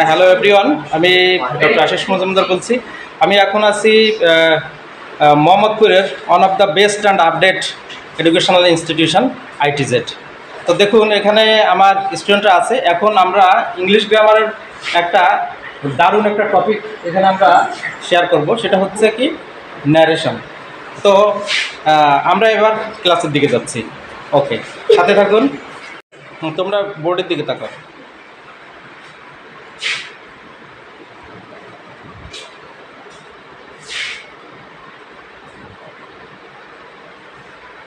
Hello everyone, আমি doctor Ashish Majumdar বলছি। আমি এখন আছি মোহাম্মদপুরের one of the best and update educational institution ITZ. তো দেখুন, এখানে আমার স্টুডেন্টরা আছে। এখন আমরা ইংলিশ গ্রামারের একটা দারুণ একটা টপিক এখানে আমরা শেয়ার করব, সেটা হচ্ছে কি ন্যারেশন। তো আমরা এবার ক্লাসের দিকে যাচ্ছি। ওকে, সাথে থাকুন। তোমরা বোর্ডের দিকে তাকাও।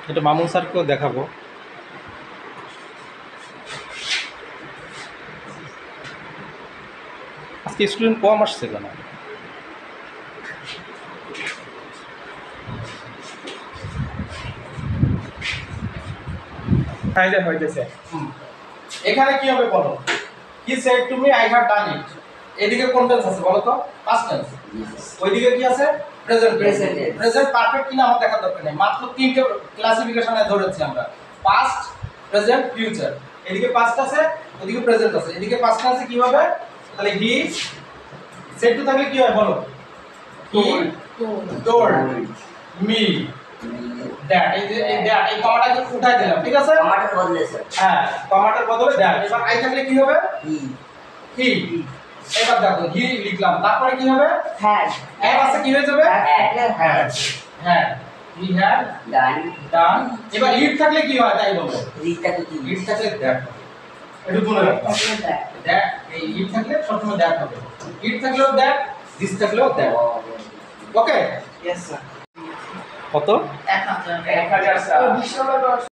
এটা মামুন স্যারকেও দেখাবো। আজকে স্টুডেন্ট কম আসছে কেন? এখানে কি হবে বলো? He said to me I have done it. এদিকে কোন টেন্স আছে বলো তো? Past tense. ওইদিকে কি আছে? Present tense. প্রেজেন্ট পারফেক্ট কিনা আমার দেখার দরকার নেই, মাত্র তিনটে ক্লাসিফিকেশনে ধরেছি আমরা, পাস্ট, প্রেজেন্ট, ফিউচার। এদিকে পাস্ট আছে, ওদিকে প্রেজেন্ট আছে। এদিকে পাস্ট আছে কি হবে? তাহলে হি সেড টু থাকলে কি হয় বলো? হি told me that। এই যে এই দ্যাট, এই কমাটাকে উঠাই দিলাম, ঠিক আছে? কমাটার বদলে স্যার, হ্যাঁ, কমাটার বদলে দ্যাট। এবার আই থাকলে কি হবে? হি। এবার দেখো, হি লিখলাম, তারপরে কি হবে? হ্যাড। হ্যাড আছে, কি হয়ে যাবে? Had. Had. He had done. Done. এবার ইট থাকলে কি হয় তাই বলো? রিটাকে কি? ইট থাকলে দ্যাট। একটু মনে রাখো, দ্যাট, এই ইট থাকলে সবসময় দ্যাট হবে। ইট থাকলেও দ্যাট, দিস থাকলেও দ্যাট। ওকে? Yes sir. কত? 1000 স্যার।